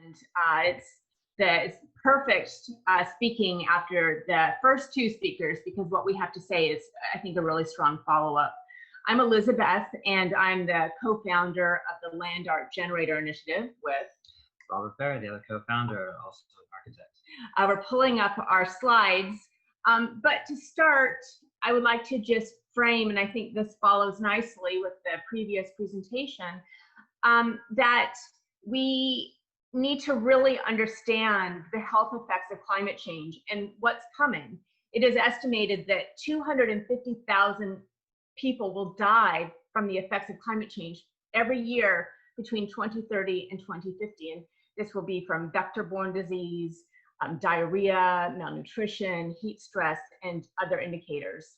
And it's perfect speaking after the first two speakers, because what we have to say is, I think, a really strong follow-up. I'm Elizabeth, and I'm the co-founder of the Land Art Generator Initiative with Robert Ferry, the other co-founder, also architect. We're pulling up our slides, but to start, I would like to just frame, and I think this follows nicely with the previous presentation, that we need to really understand the health effects of climate change and what's coming. It is estimated that 250,000 people will die from the effects of climate change every year between 2030 and 2050. And this will be from vector-borne disease, diarrhea, malnutrition, heat stress, and other indicators.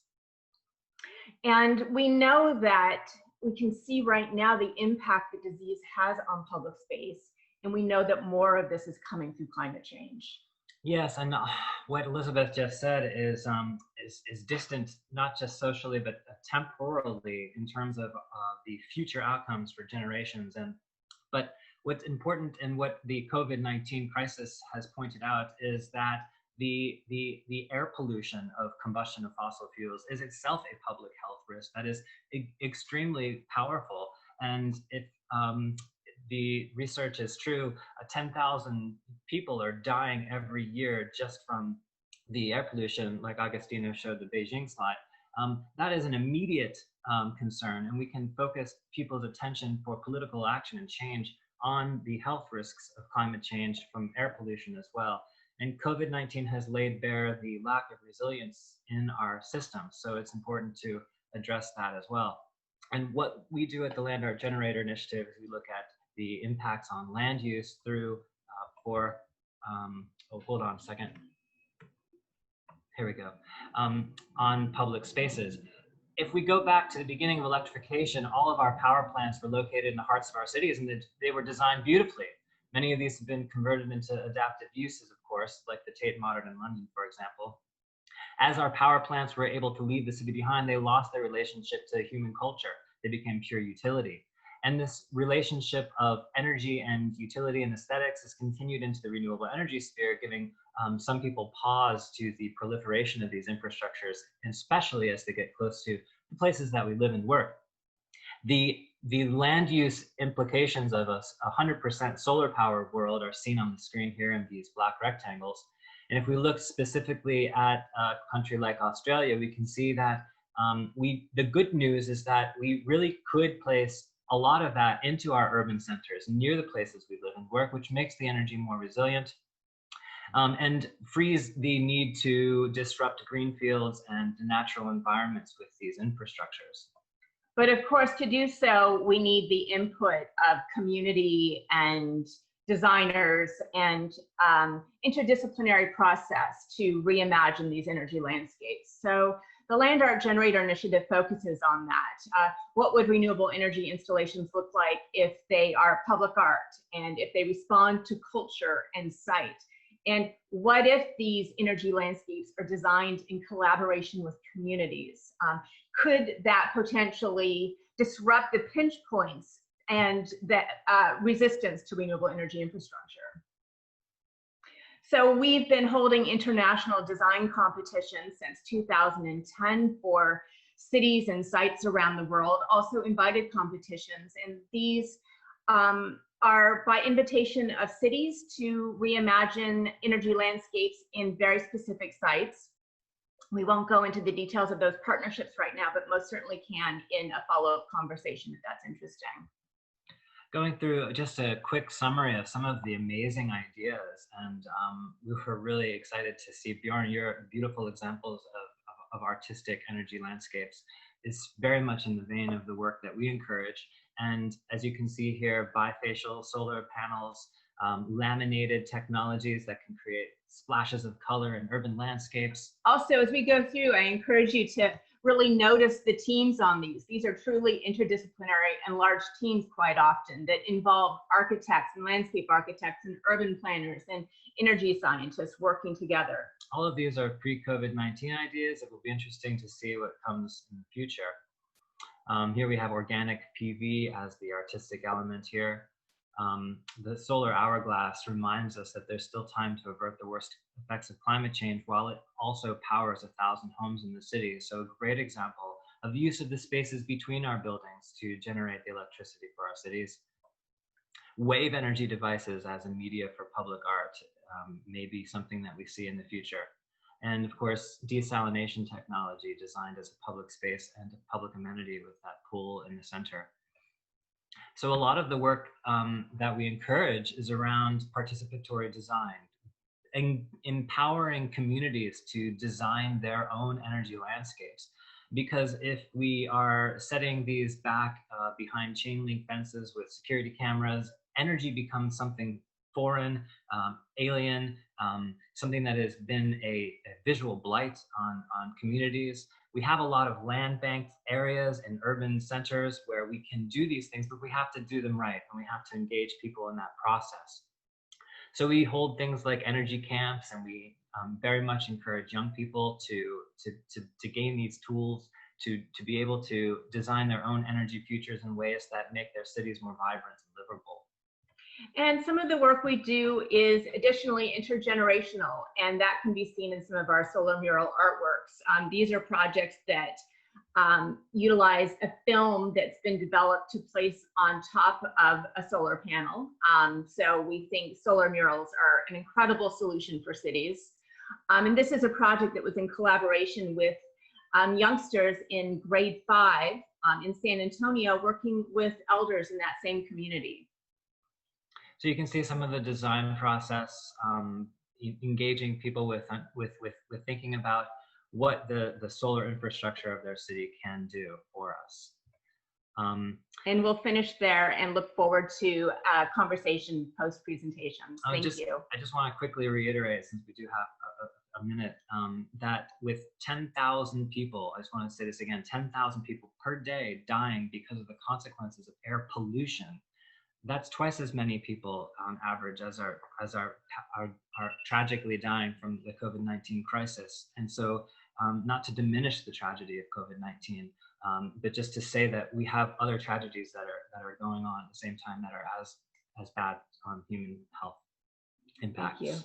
And we know that we can see right now the impact the disease has on public space. And we know that more of this is coming through climate change. Yes, and what Elizabeth just said is distant, not just socially, but temporally in terms of the future outcomes for generations. But what's important and what the COVID-19 crisis has pointed out is that the air pollution of combustion of fossil fuels is itself a public health risk that is extremely powerful. And if the research is true, 10,000 people are dying every year just from the air pollution, like Agostino showed the Beijing slide. That is an immediate concern, and we can focus people's attention for political action and change on the health risks of climate change from air pollution as well. And COVID-19 has laid bare the lack of resilience in our system, so it's important to address that as well. And what we do at the Land Art Generator Initiative is we look at the impacts on land use through oh, hold on a second. Here we go. On public spaces. If we go back to the beginning of electrification, all of our power plants were located in the hearts of our cities, and they were designed beautifully. Many of these have been converted into adaptive uses, of course, like the Tate Modern in London, for example. As our power plants were able to leave the city behind, they lost their relationship to human culture. They became pure utility. And this relationship of energy and utility and aesthetics has continued into the renewable energy sphere, giving some people pause to the proliferation of these infrastructures, especially as they get close to the places that we live and work. The land use implications of a 100% solar powered world are seen on the screen here in these black rectangles. And if we look specifically at a country like Australia, we can see that the good news is that we really could place a lot of that into our urban centers near the places we live and work, which makes the energy more resilient and frees the need to disrupt green fields and natural environments with these infrastructures. But of course, to do so, we need the input of community and designers and interdisciplinary process to reimagine these energy landscapes. So the Land Art Generator Initiative focuses on that. What would renewable energy installations look like if they are public art and if they respond to culture and site? And what if these energy landscapes are designed in collaboration with communities? Could that potentially disrupt the pinch points and the resistance to renewable energy infrastructure? So we've been holding international design competitions since 2010 for cities and sites around the world, also invited competitions. And these are by invitation of cities to reimagine energy landscapes in very specific sites. We won't go into the details of those partnerships right now, but most certainly can in a follow-up conversation if that's interesting. Going through just a quick summary of some of the amazing ideas, and we were really excited to see, Bjorn, your beautiful examples of artistic energy landscapes. It's very much in the vein of the work that we encourage. And as you can see here, bifacial solar panels, laminated technologies that can create splashes of color in urban landscapes. Also, as we go through, I encourage you to really notice the teams on these. These are truly interdisciplinary and large teams quite often that involve architects and landscape architects and urban planners and energy scientists working together. All of these are pre-COVID-19 ideas. It will be interesting to see what comes in the future. Here we have organic PV as the artistic element here. The solar hourglass reminds us that there's still time to avert the worst effects of climate change while it also powers 1,000 homes in the city. So a great example of the use of the spaces between our buildings to generate the electricity for our cities. Wave energy devices as a media for public art may be something that we see in the future. And of course, desalination technology designed as a public space and a public amenity with that pool in the center. So a lot of the work that we encourage is around participatory design, and empowering communities to design their own energy landscapes. Because if we are setting these back behind chain link fences with security cameras, energy becomes something foreign, alien, something that has been a visual blight on communities. We have a lot of land banked areas and urban centers where we can do these things, but we have to do them right, and we have to engage people in that process. So we hold things like energy camps, and we very much encourage young people to gain these tools to be able to design their own energy futures in ways that make their cities more vibrant and livable. And some of the work we do is additionally intergenerational, and that can be seen in some of our solar mural artworks. These are projects that utilize a film that's been developed to place on top of a solar panel. So we think solar murals are an incredible solution for cities. And this is a project that was in collaboration with youngsters in grade 5 in San Antonio, working with elders in that same community. So you can see some of the design process, engaging people with thinking about what the solar infrastructure of their city can do for us. And we'll finish there and look forward to a conversation post-presentation. Thank you. I just want to quickly reiterate, since we do have a minute, that with 10,000 people, I just want to say this again, 10,000 people per day dying because of the consequences of air pollution. That's twice as many people on average as are tragically dying from the COVID-19 crisis. And so, not to diminish the tragedy of COVID-19, but just to say that we have other tragedies that are going on at the same time that are as bad on human health impacts. Thank you.